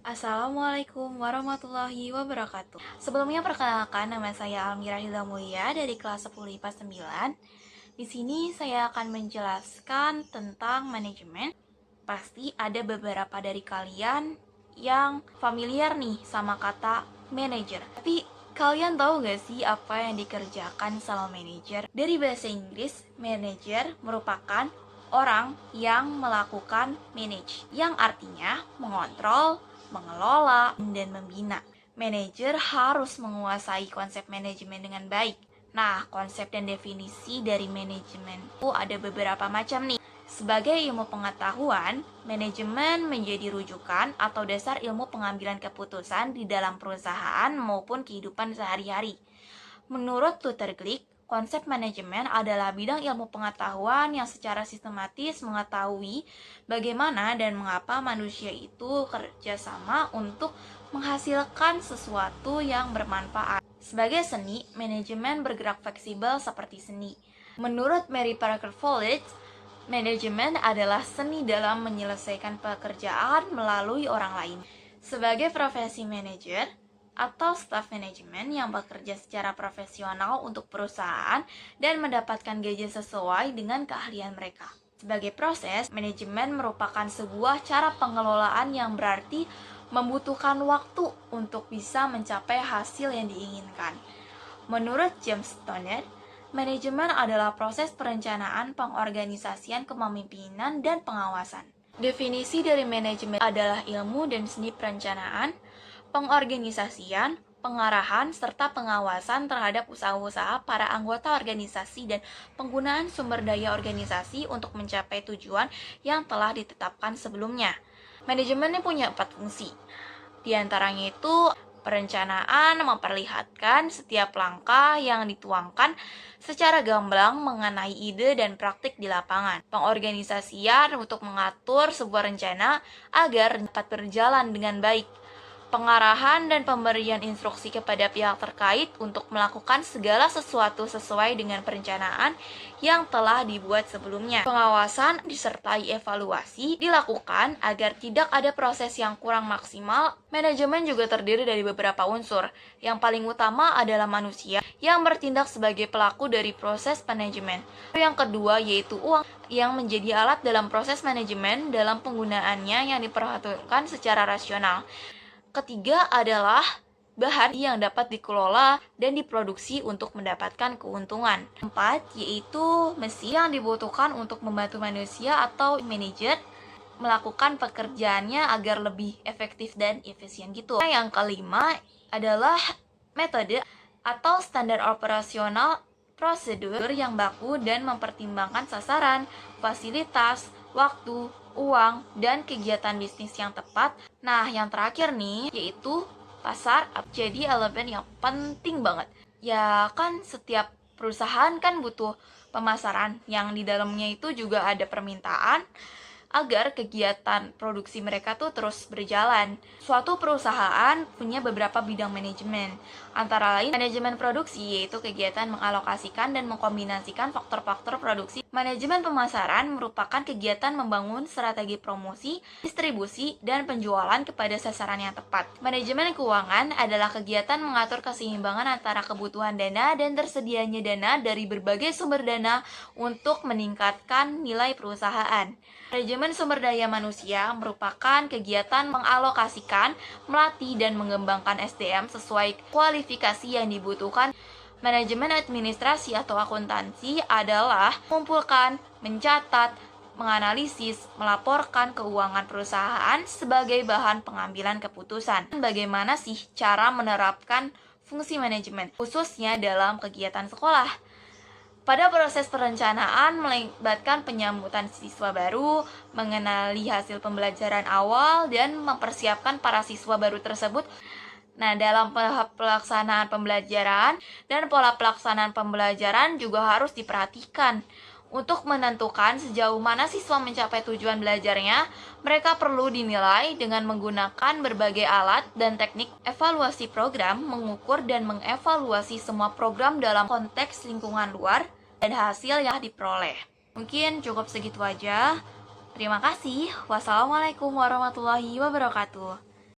Assalamualaikum warahmatullahi wabarakatuh. Sebelumnya perkenalkan, nama saya Almira Hilda Mulia dari kelas 10 IPA 9. Di sini saya akan menjelaskan tentang manajemen. Pasti ada beberapa dari kalian yang familiar nih sama kata manager. Tapi kalian tahu gak sih apa yang dikerjakan sama manajer? Dari bahasa Inggris, manager merupakan orang yang melakukan manage, yang artinya mengontrol, mengelola, dan membina. Manajer harus menguasai konsep manajemen dengan baik. Nah, konsep dan definisi dari manajemen itu ada beberapa macam nih. Sebagai ilmu pengetahuan, manajemen menjadi rujukan atau dasar ilmu pengambilan keputusan di dalam perusahaan maupun kehidupan sehari-hari. Menurut Luther Glick, konsep manajemen adalah bidang ilmu pengetahuan yang secara sistematis mengetahui bagaimana dan mengapa manusia itu kerjasama untuk menghasilkan sesuatu yang bermanfaat. Sebagai seni, manajemen bergerak fleksibel seperti seni. Menurut Mary Parker Follett, manajemen adalah seni dalam menyelesaikan pekerjaan melalui orang lain. Sebagai profesi manajer atau staff manajemen yang bekerja secara profesional untuk perusahaan dan mendapatkan gaji sesuai dengan keahlian mereka. Sebagai proses, manajemen merupakan sebuah cara pengelolaan yang berarti membutuhkan waktu untuk bisa mencapai hasil yang diinginkan. Menurut James Stoner, manajemen adalah proses perencanaan, pengorganisasian, kepemimpinan, dan pengawasan. Definisi dari manajemen adalah ilmu dan seni perencanaan, pengorganisasian, pengarahan, serta pengawasan terhadap usaha-usaha para anggota organisasi dan penggunaan sumber daya organisasi untuk mencapai tujuan yang telah ditetapkan sebelumnya. Manajemen ini punya 4 fungsi. Di antaranya itu perencanaan memperlihatkan setiap langkah yang dituangkan secara gamblang mengenai ide dan praktik di lapangan. Pengorganisasian untuk mengatur sebuah rencana agar dapat berjalan dengan baik. Pengarahan dan pemberian instruksi kepada pihak terkait untuk melakukan segala sesuatu sesuai dengan perencanaan yang telah dibuat sebelumnya. Pengawasan disertai evaluasi dilakukan agar tidak ada proses yang kurang maksimal. Manajemen juga terdiri dari beberapa unsur. Yang paling utama adalah manusia yang bertindak sebagai pelaku dari proses manajemen. Yang kedua yaitu uang yang menjadi alat dalam proses manajemen dalam penggunaannya yang diperhitungkan secara rasional. Ketiga adalah bahan yang dapat dikelola dan diproduksi untuk mendapatkan keuntungan. 4 yaitu mesin yang dibutuhkan untuk membantu manusia atau manajer melakukan pekerjaannya agar lebih efektif dan efisien gitu. Yang kelima adalah metode atau standar operasional, prosedur yang baku dan mempertimbangkan sasaran, fasilitas, waktu, uang, dan kegiatan bisnis yang tepat. Nah, yang terakhir nih, yaitu pasar jadi elemen yang penting banget. Ya kan setiap perusahaan kan butuh pemasaran yang di dalamnya itu juga ada permintaan agar kegiatan produksi mereka tuh terus berjalan. Suatu perusahaan punya beberapa bidang manajemen, antara lain manajemen produksi, yaitu kegiatan mengalokasikan dan mengkombinasikan faktor-faktor produksi. Manajemen pemasaran merupakan kegiatan membangun strategi promosi, distribusi, dan penjualan kepada sasaran yang tepat. Manajemen keuangan adalah kegiatan mengatur keseimbangan antara kebutuhan dana dan tersedianya dana dari berbagai sumber dana untuk meningkatkan nilai perusahaan. Manajemen sumber daya manusia merupakan kegiatan mengalokasikan, melatih, dan mengembangkan SDM sesuai kualifikasi yang dibutuhkan. Manajemen administrasi atau akuntansi adalah mengumpulkan, mencatat, menganalisis, melaporkan keuangan perusahaan sebagai bahan pengambilan keputusan. Bagaimana sih cara menerapkan fungsi manajemen, khususnya dalam kegiatan sekolah? Pada proses perencanaan melibatkan penyambutan siswa baru, mengenali hasil pembelajaran awal, dan mempersiapkan para siswa baru tersebut. Nah, dalam pelaksanaan pembelajaran dan pola pelaksanaan pembelajaran juga harus diperhatikan. Untuk menentukan sejauh mana siswa mencapai tujuan belajarnya, mereka perlu dinilai dengan menggunakan berbagai alat dan teknik evaluasi program, mengukur dan mengevaluasi semua program dalam konteks lingkungan luar dan hasil yang diperoleh. Mungkin cukup segitu aja. Terima kasih. Wassalamualaikum warahmatullahi wabarakatuh.